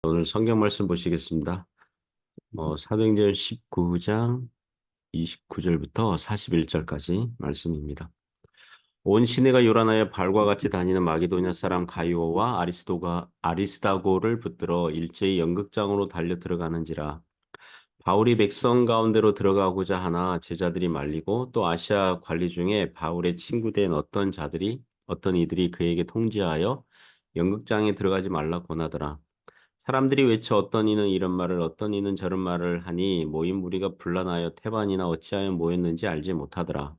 오늘 성경 말씀 보시겠습니다. 사도행전 19장 29절부터 41절까지 말씀입니다. 온 시내가 요란하여 발과 같이 다니는 마게도냐 사람 가이오와 아리스다고를 붙들어 일제히 연극장으로 달려 들어가는지라. 바울이 백성 가운데로 들어가고자 하나 제자들이 말리고 또 아시아 관리 중에 바울의 친구된 어떤 이들이 그에게 통지하여 연극장에 들어가지 말라 권하더라. 사람들이 외쳐 어떤 이는 이런 말을 어떤 이는 저런 말을 하니 모인 무리가 분란하여 태반이나 어찌하여 모였는지 알지 못하더라.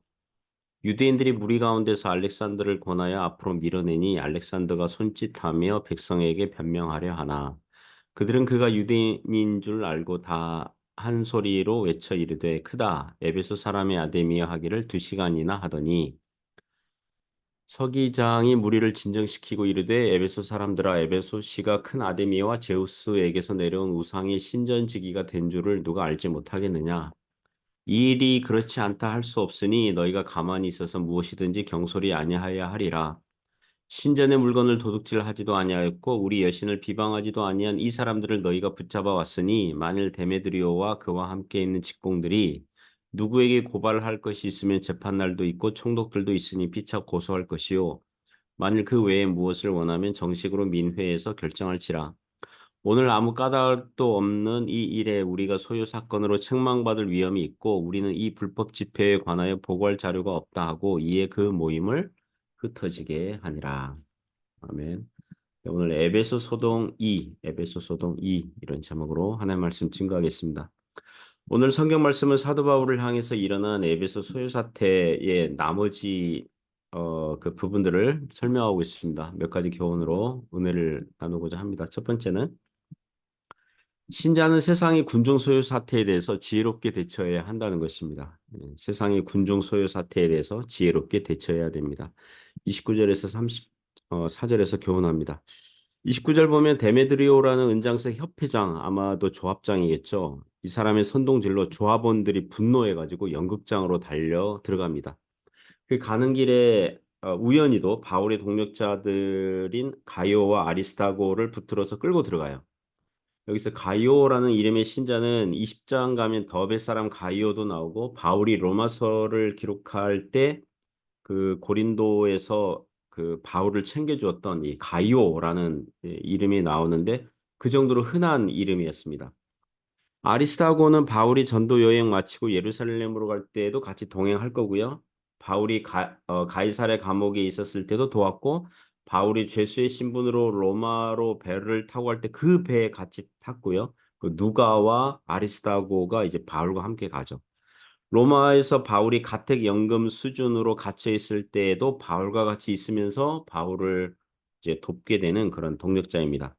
유대인들이 무리 가운데서 알렉산더를 권하여 앞으로 밀어내니 알렉산더가 손짓하며 백성에게 변명하려 하나 그들은 그가 유대인인 줄 알고 다 한 소리로 외쳐 이르되 크다 에베소 사람의 아데미아 하기를 2시간이나 하더니 서기장이 무리를 진정시키고 이르되 에베소 사람들아 에베소시가 큰 아데미와 제우스에게서 내려온 우상의 신전지기가 된 줄을 누가 알지 못하겠느냐. 이 일이 그렇지 않다 할 수 없으니 너희가 가만히 있어서 무엇이든지 경솔히 아니하여야 하리라. 신전의 물건을 도둑질하지도 아니하였고 우리 여신을 비방하지도 아니한 이 사람들을 너희가 붙잡아 왔으니 만일 데메드리오와 그와 함께 있는 직공들이 누구에게 고발할 것이 있으면 재판날도 있고 총독들도 있으니 피차 고소할 것이요 만일 그 외에 무엇을 원하면 정식으로 민회에서 결정할지라. 오늘 아무 까닭도 없는 이 일에 우리가 소요 사건으로 책망받을 위험이 있고 우리는 이 불법 집회에 관하여 보고할 자료가 없다 하고 이에 그 모임을 흩어지게 하니라. 아멘. 오늘 에베소 소동 2 이런 제목으로 하나님 말씀 증거하겠습니다. 오늘 성경 말씀은 사도 바울을 향해서 일어난 에베소 소요 사태의 나머지 그 부분들을 설명하고 있습니다. 몇 가지 교훈으로 은혜를 나누고자 합니다. 첫 번째는 신자는 세상의 군중 소요 사태에 대해서 지혜롭게 대처해야 한다는 것입니다. 세상의 군중 소요 사태에 대해서 지혜롭게 대처해야 됩니다. 29절에서 34절에서 교훈합니다. 29절 보면 데메드리오라는 은장색 협회장, 아마도 조합장이겠죠. 이 사람의 선동질로 조합원들이 분노해가지고 연극장으로 달려 들어갑니다. 그 가는 길에 우연히도 바울의 동력자들인 가이오와 아리스타고를 붙들어서 끌고 들어가요. 여기서 가이오라는 이름의 신자는 20장 가면 더베 사람 가이오도 나오고 바울이 로마서를 기록할 때 그 고린도에서 그 바울을 챙겨주었던 이 가이오라는 이름이 나오는데 그 정도로 흔한 이름이었습니다. 아리스타고는 바울이 전도 여행 마치고 예루살렘으로 갈 때에도 같이 동행할 거고요. 바울이 가이사랴 감옥에 있었을 때도 도왔고 바울이 죄수의 신분으로 로마로 배를 타고 갈 때 그 배에 같이 탔고요. 그 누가와 아리스타고가 이제 바울과 함께 가죠. 로마에서 바울이 가택연금 수준으로 갇혀 있을 때에도 바울과 같이 있으면서 바울을 이제 돕게 되는 그런 동력자입니다.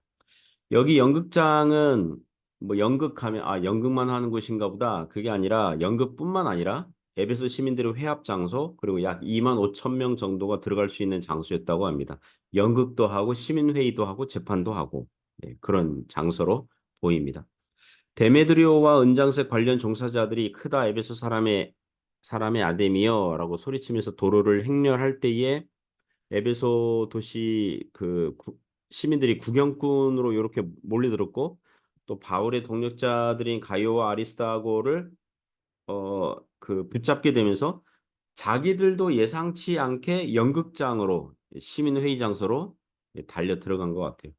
여기 연극장은 뭐 연극하면 연극만 하는 곳인가 보다. 그게 아니라 연극뿐만 아니라 에베소 시민들의 회합 장소 그리고 약 2만 5천 명 정도가 들어갈 수 있는 장소였다고 합니다. 연극도 하고 시민회의도 하고 재판도 하고 그런 장소로 보입니다. 데메드리오와 은장색 관련 종사자들이 크다 에베소 사람의 아데미여라고 소리치면서 도로를 행렬할 때에 에베소 도시 시민들이 구경꾼으로 이렇게 몰려들었고 또 바울의 동력자들인 가이오와 아리스타고를 붙잡게 되면서 자기들도 예상치 않게 연극장으로 시민회의 장소로 달려 들어간 것 같아요.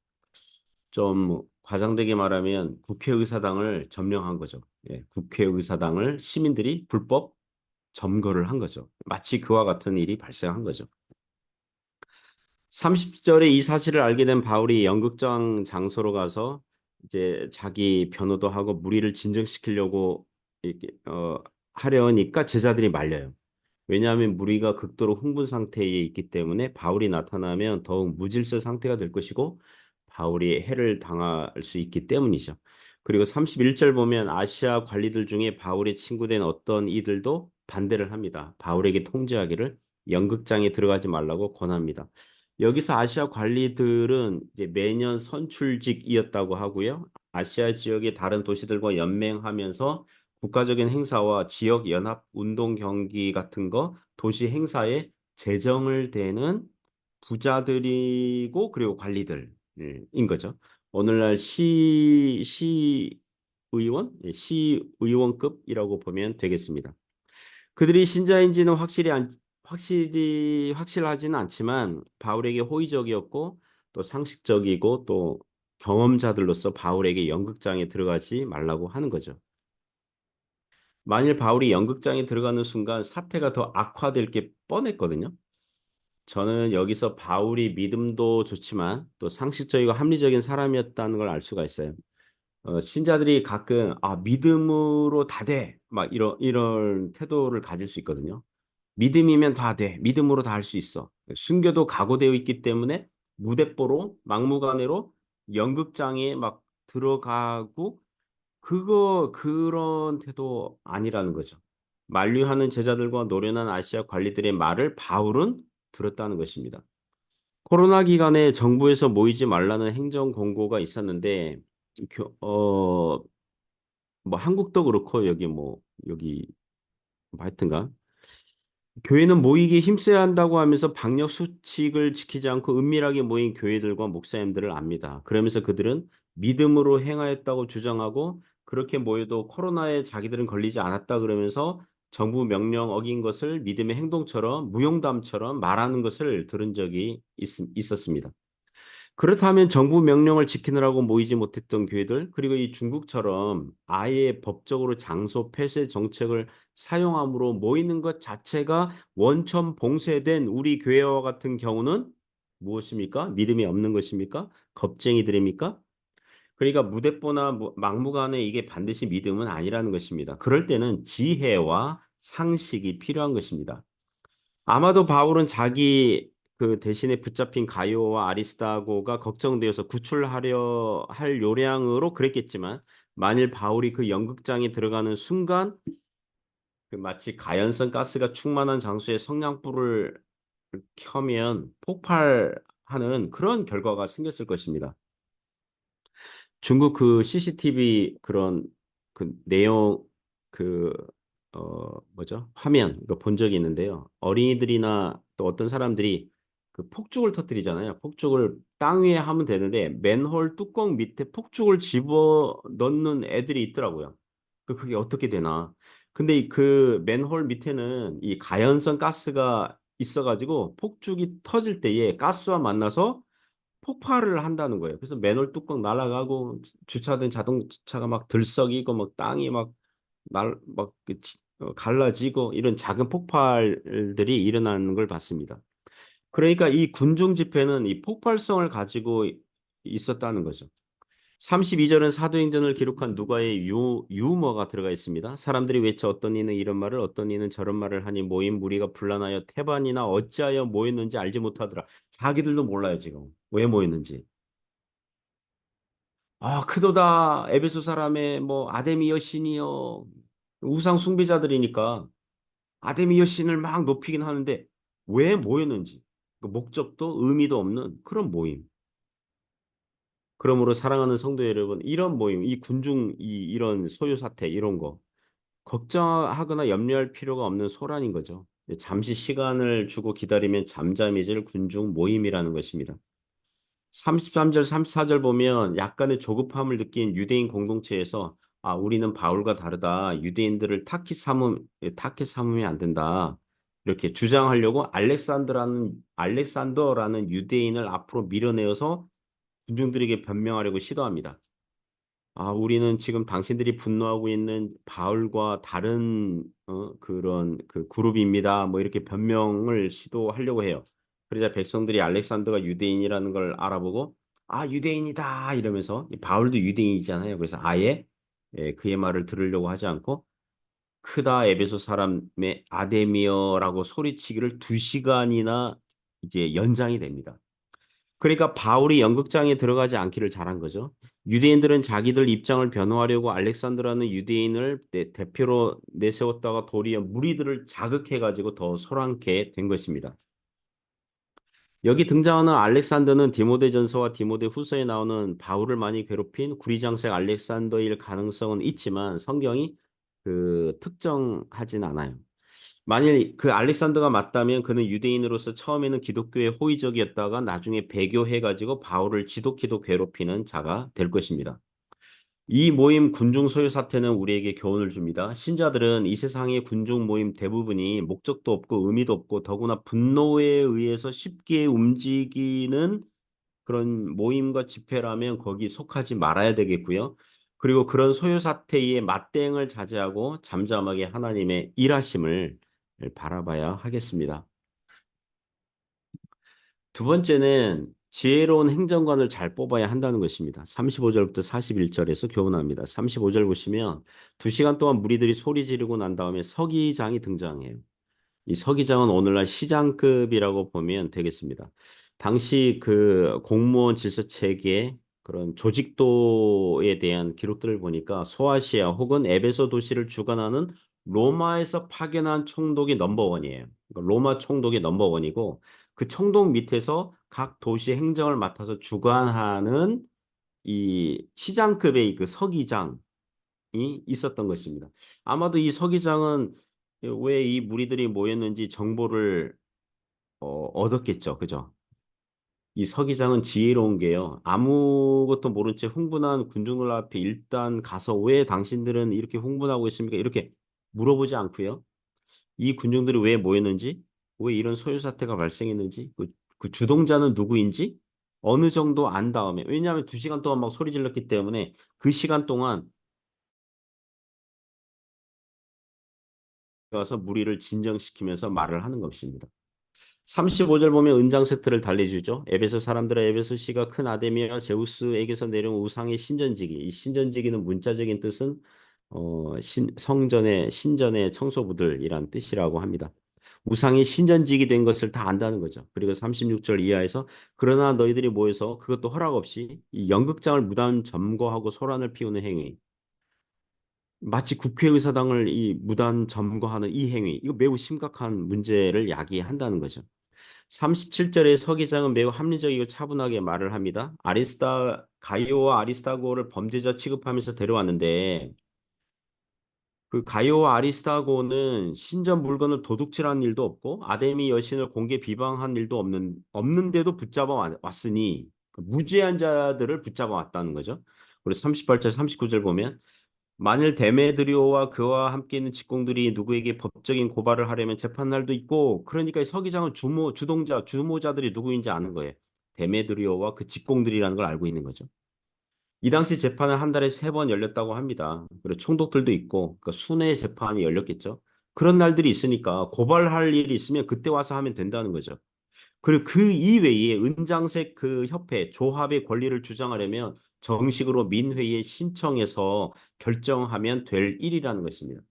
좀 과장되게 말하면 국회의사당을 점령한 거죠. 국회의사당을 시민들이 불법 점거를 한 거죠. 마치 그와 같은 일이 발생한 거죠. 30절에 이 사실을 알게 된 바울이 연극장 장소로 가서 이제 자기 변호도 하고 무리를 진정시키려고 이렇게, 하려니까 제자들이 말려요. 왜냐하면 무리가 극도로 흥분 상태에 있기 때문에 바울이 나타나면 더욱 무질서 상태가 될 것이고 바울이 해를 당할 수 있기 때문이죠. 그리고 31절 보면 아시아 관리들 중에 바울의 친구된 어떤 이들도 반대를 합니다. 바울에게 통지하기를 연극장에 들어가지 말라고 권합니다. 여기서 아시아 관리들은 이제 매년 선출직이었다고 하고요. 아시아 지역의 다른 도시들과 연맹하면서 국가적인 행사와 지역 연합 운동 경기 같은 거 도시 행사에 재정을 대는 부자들이고 그리고 관리들인 거죠. 오늘날 시의원, 시의원급이라고 보면 되겠습니다. 그들이 신자인지는 확실하지는 않지만 바울에게 호의적이었고 또 상식적이고 또 경험자들로서 바울에게 연극장에 들어가지 말라고 하는 거죠. 만일 바울이 연극장에 들어가는 순간 사태가 더 악화될 게 뻔했거든요. 저는 여기서 바울이 믿음도 좋지만 또 상식적이고 합리적인 사람이었다는 걸 알 수가 있어요. 신자들이 가끔 믿음으로 다 돼. 막 이런 태도를 가질 수 있거든요. 믿음이면 다 돼. 믿음으로 다 할 수 있어. 순교도 각오되어 있기 때문에 무대뽀로 막무가내로 연극장에 막 들어가고 그런 태도 아니라는 거죠. 만류하는 제자들과 노련한 아시아 관리들의 말을 바울은 들었다는 것입니다. 코로나 기간에 정부에서 모이지 말라는 행정 공고가 있었는데 교- 어, 뭐 한국도 그렇고 여기 뭐 하여튼간 교회는 모이기 힘써야 한다고 하면서 방역 수칙을 지키지 않고 은밀하게 모인 교회들과 목사님들을 압니다. 그러면서 그들은 믿음으로 행하였다고 주장하고 그렇게 모여도 코로나에 자기들은 걸리지 않았다 그러면서 정부 명령 어긴 것을 믿음의 행동처럼 무용담처럼 말하는 것을 들은 적이 있었습니다. 그렇다면 정부 명령을 지키느라고 모이지 못했던 교회들, 그리고 이 중국처럼 아예 법적으로 장소 폐쇄 정책을 사용함으로 모이는 것 자체가 원천 봉쇄된 우리 교회와 같은 경우는 무엇입니까? 믿음이 없는 것입니까? 겁쟁이들입니까? 그러니까 무대뽀나 막무가내 이게 반드시 믿음은 아니라는 것입니다. 그럴 때는 지혜와 상식이 필요한 것입니다. 아마도 바울은 자기 그 대신에 붙잡힌 가이오와 아리스다고가 걱정되어서 구출하려 할 요량으로 그랬겠지만 만일 바울이 그 연극장에 들어가는 순간 그 마치 가연성 가스가 충만한 장소에 성냥불을 켜면 폭발하는 그런 결과가 생겼을 것입니다. 중국 그 CCTV 그런 그 내용 그 뭐죠? 화면 이거 본 적이 있는데요. 어린이들이나 또 어떤 사람들이 그 폭죽을 터뜨리잖아요. 폭죽을 땅 위에 하면 되는데 맨홀 뚜껑 밑에 폭죽을 집어 넣는 애들이 있더라고요. 그게 어떻게 되나? 근데 그 맨홀 밑에는 이 가연성 가스가 있어가지고 폭죽이 터질 때에 가스와 만나서 폭발을 한다는 거예요. 그래서 맨홀 뚜껑 날아가고 주차된 자동차가 막 들썩이고 막 땅이 막 갈라지고 이런 작은 폭발들이 일어나는 걸 봤습니다. 그러니까 이 군중 집회는 이 폭발성을 가지고 있었다는 거죠. 32절은 사도행전을 기록한 누가의 유머가 들어가 있습니다. 사람들이 외쳐 어떤 이는 이런 말을 어떤 이는 저런 말을 하니 모인 무리가 분란하여 태반이나 어찌하여 모였는지 알지 못하더라. 자기들도 몰라요, 지금. 왜 모였는지. 크도다 에베소 사람의 뭐 아데미 여신이요. 우상 숭배자들이니까 아데미 여신을 막 높이긴 하는데 왜 모였는지 그 목적도 의미도 없는 그런 모임. 그러므로 사랑하는 성도 여러분, 이런 모임, 이 군중 이런 소요 사태 이런 거 걱정하거나 염려할 필요가 없는 소란인 거죠. 잠시 시간을 주고 기다리면 잠잠해질 군중 모임이라는 것입니다. 33절, 34절 보면 약간의 조급함을 느낀 유대인 공동체에서 우리는 바울과 다르다. 유대인들을 타깃 삼으면 안 된다. 이렇게 주장하려고 알렉산더라는 유대인을 앞으로 밀어내어서 군중들에게 변명하려고 시도합니다. 우리는 지금 당신들이 분노하고 있는 바울과 다른 그런 그 그룹입니다. 뭐 이렇게 변명을 시도하려고 해요. 그러자 백성들이 알렉산더가 유대인이라는 걸 알아보고 유대인이다 이러면서 바울도 유대인이잖아요. 그래서 아예 그의 말을 들으려고 하지 않고 크다 에베소 사람의 아데미어라고 소리치기를 2시간이나 이제 연장이 됩니다. 그러니까 바울이 연극장에 들어가지 않기를 잘한 거죠. 유대인들은 자기들 입장을 변호하려고 알렉산드라는 유대인을 대표로 내세웠다가 도리어 무리들을 자극해가지고 더 소란케 된 것입니다. 여기 등장하는 알렉산더는 디모데전서와 디모데후서에 나오는 바울을 많이 괴롭힌 구리장색 알렉산더일 가능성은 있지만 성경이 그 특정하진 않아요. 만일 그 알렉산더가 맞다면 그는 유대인으로서 처음에는 기독교에 호의적이었다가 나중에 배교해가지고 바울을 지독히도 괴롭히는 자가 될 것입니다. 이 모임 군중 소유 사태는 우리에게 교훈을 줍니다. 신자들은 이 세상의 군중 모임 대부분이 목적도 없고 의미도 없고 더구나 분노에 의해서 쉽게 움직이는 그런 모임과 집회라면 거기 속하지 말아야 되겠고요. 그리고 그런 소요 사태의 맞대응을 자제하고 잠잠하게 하나님의 일하심을 바라봐야 하겠습니다. 두 번째는 지혜로운 행정관을 잘 뽑아야 한다는 것입니다. 35절부터 41절에서 교훈합니다. 35절 보시면 2시간 동안 무리들이 소리 지르고 난 다음에 서기장이 등장해요. 이 서기장은 오늘날 시장급이라고 보면 되겠습니다. 당시 그 공무원 질서 체계 그런 조직도에 대한 기록들을 보니까 소아시아 혹은 에베소 도시를 주관하는 로마에서 파견한 총독이 넘버원이에요. 그러니까 로마 총독이 넘버원이고 그 총독 밑에서 각 도시 행정을 맡아서 주관하는 이 시장급의 그 서기장이 있었던 것입니다. 아마도 이 서기장은 왜 이 무리들이 모였는지 정보를 얻었겠죠. 그죠? 이 서기장은 지혜로운 게요. 아무것도 모른 채 흥분한 군중들 앞에 일단 가서 왜 당신들은 이렇게 흥분하고 있습니까? 이렇게 물어보지 않고요. 이 군중들이 왜 모였는지, 왜 이런 소요 사태가 발생했는지, 그 주동자는 누구인지 어느 정도 안 다음에 왜냐하면 2시간 동안 막 소리 질렀기 때문에 그 시간 동안 가서 무리를 진정시키면서 말을 하는 것입니다. 35절 보면 은장 세트를 달래주죠. 에베소 사람들아 에베소시가 큰 아데미와 제우스에게서 내려온 우상의 신전지기. 이 신전지기는 문자적인 뜻은 성전의 신전의 청소부들이란 뜻이라고 합니다. 우상이 신전지기 된 것을 다 안다는 거죠. 그리고 36절 이하에서 그러나 너희들이 모여서 그것도 허락 없이 이 연극장을 무단 점거하고 소란을 피우는 행위. 마치 국회의사당을 이 무단 점거하는 이 행위. 이거 매우 심각한 문제를 야기한다는 거죠. 37절의 서기장은 매우 합리적이고 차분하게 말을 합니다. 가이오와 아리스타고를 범죄자 취급하면서 데려왔는데 그 가이오와 아리스타고는 신전 물건을 도둑질한 일도 없고 아데미 여신을 공개 비방한 일도 없는데도 붙잡아 왔으니 그 무죄한 자들을 붙잡아 왔다는 거죠. 그리고 38절, 39절 보면 만일 데메드리오와 그와 함께 있는 직공들이 누구에게 법적인 고발을 하려면 재판날도 있고 그러니까 이 서기장은 주모자들이 누구인지 아는 거예요. 데메드리오와 그 직공들이라는 걸 알고 있는 거죠. 이 당시 재판은 한 달에 3번 열렸다고 합니다. 그리고 총독들도 있고 그러니까 순회 재판이 열렸겠죠. 그런 날들이 있으니까 고발할 일이 있으면 그때 와서 하면 된다는 거죠. 그리고 그 이외에 은장색 그 협회, 조합의 권리를 주장하려면 정식으로 민회의에 신청해서 결정하면 될 일이라는 것입니다.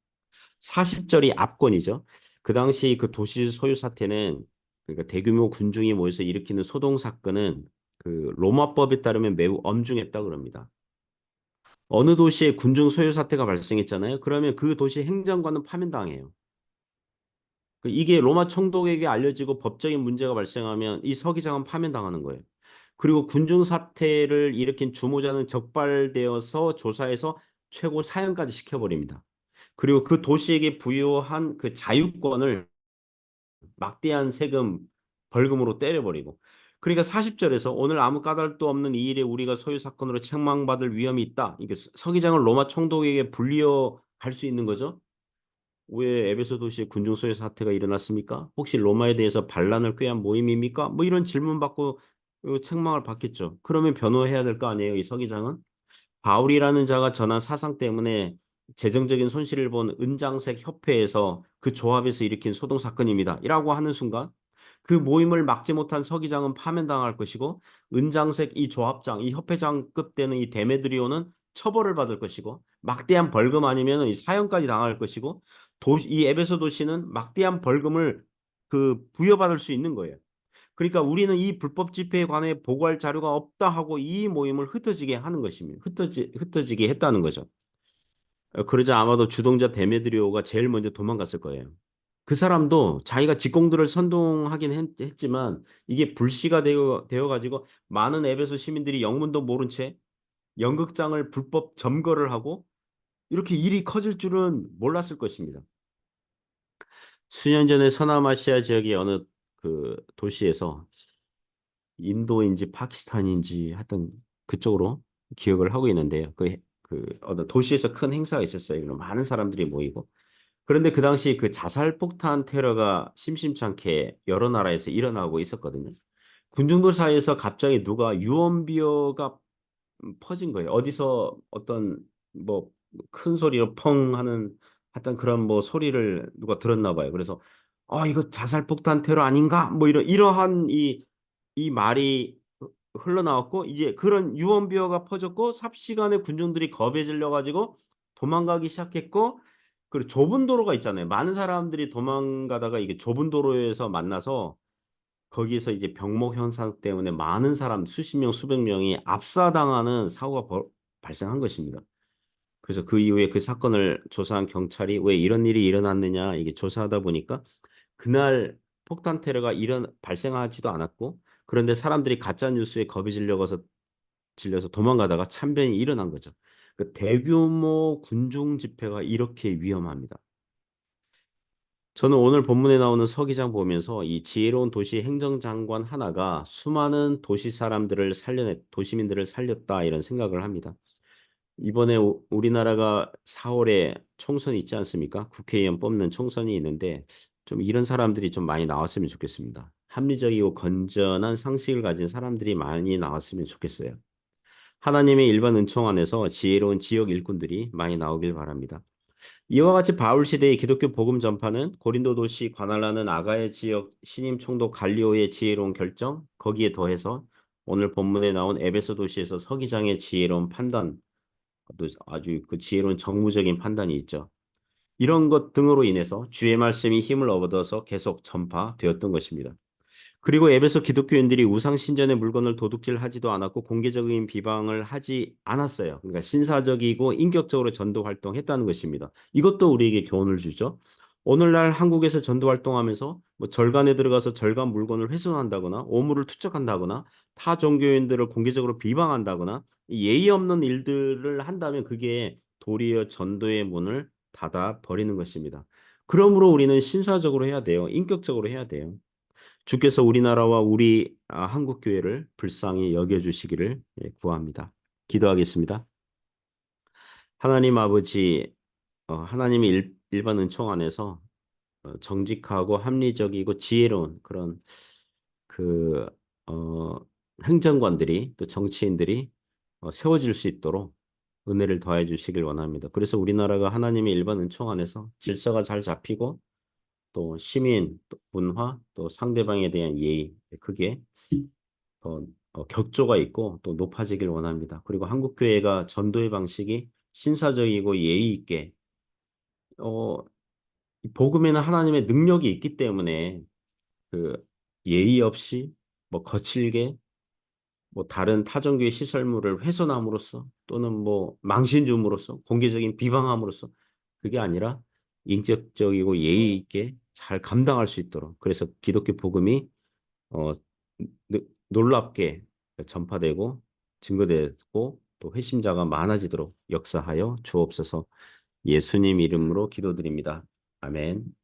40절이 압권이죠. 그 당시 그 도시 소유 사태는 그러니까 대규모 군중이 모여서 일으키는 소동 사건은 그 로마법에 따르면 매우 엄중했다고 그럽니다. 어느 도시에 군중 소유 사태가 발생했잖아요. 그러면 그 도시 행정관은 파면당해요. 이게 로마 총독에게 알려지고 법적인 문제가 발생하면 이 서기장은 파면당하는 거예요. 그리고 군중 사태를 일으킨 주모자는 적발되어서 조사해서 최고 사형까지 시켜버립니다. 그리고 그 도시에게 부여한 그 자유권을 막대한 세금 벌금으로 때려버리고. 그러니까 40절에서 오늘 아무 까닭도 없는 이 일에 우리가 소유 사건으로 책망받을 위험이 있다. 이게 서기장을 로마 총독에게 불리어 갈 수 있는 거죠. 왜 에베소 도시에 군중소유 사태가 일어났습니까? 혹시 로마에 대해서 반란을 꾀한 모임입니까? 뭐 이런 질문 받고 책망을 받겠죠. 그러면 변호해야 될 거 아니에요, 이 서기장은? 바울이라는 자가 전한 사상 때문에 재정적인 손실을 본 은장색 협회에서 그 조합에서 일으킨 소동 사건입니다. 이라고 하는 순간 그 모임을 막지 못한 서기장은 파면당할 것이고 은장색 이 조합장, 이 협회장급 되는 이 데메드리오는 처벌을 받을 것이고 막대한 벌금 아니면 이 사형까지 당할 것이고 이 에베소 도시는 막대한 벌금을 그 부여받을 수 있는 거예요. 그러니까 우리는 이 불법 집회에 관해 보고할 자료가 없다 하고 이 모임을 흩어지게 하는 것입니다. 흩어지게 했다는 거죠. 그러자 아마도 주동자 데메드리오가 제일 먼저 도망갔을 거예요. 그 사람도 자기가 직공들을 선동하긴 했지만 이게 불씨가 되어가지고 많은 에베소 시민들이 영문도 모른 채 연극장을 불법 점거를 하고 이렇게 일이 커질 줄은 몰랐을 것입니다. 수년 전에 서남아시아 지역의 어느 그 도시에서 인도인지 파키스탄인지 하여튼 그쪽으로 기억을 하고 있는데요. 그 어느 도시에서 큰 행사가 있었어요. 그럼 많은 사람들이 모이고. 그런데 그 당시 그 자살폭탄 테러가 심심찮게 여러 나라에서 일어나고 있었거든요. 군중들 사이에서 갑자기 누가 유언비어가 퍼진 거예요. 어디서 어떤 뭐 큰 소리로 펑 하는 하여튼 그런 뭐 소리를 누가 들었나 봐요. 그래서 이거 자살폭탄 테러 아닌가? 뭐 이러한 이 말이 흘러나왔고 이제 그런 유언비어가 퍼졌고 삽시간에 군중들이 겁에 질려 가지고 도망가기 시작했고 그리고 좁은 도로가 있잖아요. 많은 사람들이 도망가다가 이게 좁은 도로에서 만나서 거기서 이제 병목 현상 때문에 많은 사람 수십 명 수백 명이 압사당하는 사고가 발생한 것입니다. 그래서 그 이후에 그 사건을 조사한 경찰이 왜 이런 일이 일어났느냐 이게 조사하다 보니까 그날 폭탄 테러가 발생하지도 않았고 그런데 사람들이 가짜 뉴스에 겁이 질려서 도망가다가 참변이 일어난 거죠. 그 대규모 군중 집회가 이렇게 위험합니다. 저는 오늘 본문에 나오는 서기장 보면서 이 지혜로운 도시 행정장관 하나가 수많은 도시민들을 살렸다 이런 생각을 합니다. 이번에 우리나라가 4월에 총선이 있지 않습니까? 국회의원 뽑는 총선이 있는데 좀 이런 사람들이 좀 많이 나왔으면 좋겠습니다. 합리적이고 건전한 상식을 가진 사람들이 많이 나왔으면 좋겠어요. 하나님의 일반 은총 안에서 지혜로운 지역 일꾼들이 많이 나오길 바랍니다. 이와 같이 바울 시대의 기독교 복음 전파는 고린도 도시 관할하는 아가야 지역 신임 총독 갈리오의 지혜로운 결정, 거기에 더해서 오늘 본문에 나온 에베소 도시에서 서기장의 지혜로운 판단, 또 아주 그 지혜로운 정무적인 판단이 있죠. 이런 것 등으로 인해서 주의 말씀이 힘을 얻어서 계속 전파되었던 것입니다. 그리고 에베소 기독교인들이 우상 신전의 물건을 도둑질하지도 않았고 공개적인 비방을 하지 않았어요. 그러니까 신사적이고 인격적으로 전도 활동했다는 것입니다. 이것도 우리에게 교훈을 주죠. 오늘날 한국에서 전도 활동하면서 뭐 절간에 들어가서 절간 물건을 훼손한다거나 오물을 투척한다거나 타 종교인들을 공개적으로 비방한다거나 예의 없는 일들을 한다면 그게 도리어 전도의 문을 닫아 버리는 것입니다. 그러므로 우리는 신사적으로 해야 돼요. 인격적으로 해야 돼요. 주께서 우리나라와 우리 한국 교회를 불쌍히 여겨 주시기를 구합니다. 기도하겠습니다. 하나님 아버지, 하나님의 일반 은총 안에서 정직하고 합리적이고 지혜로운 그런 그 어, 행정관들이 또 정치인들이 세워질 수 있도록 은혜를 더해 주시길 원합니다. 그래서 우리나라가 하나님의 일반 은총 안에서 질서가 잘 잡히고 또 시민, 또 문화, 또 상대방에 대한 예의 그게 더 격조가 있고 또 높아지길 원합니다. 그리고 한국 교회가 전도의 방식이 신사적이고 예의 있게 어, 이 복음에는 하나님의 능력이 있기 때문에 그 예의 없이 뭐 거칠게 뭐 다른 타종교의 시설물을 훼손함으로써 또는 뭐 망신 줌으로써 공개적인 비방함으로써 그게 아니라 인격적이고 예의 있게 잘 감당할 수 있도록 그래서 기독교 복음이 어, 놀랍게 전파되고 증거되고 또 회심자가 많아지도록 역사하여 주옵소서. 예수님 이름으로 기도드립니다. 아멘.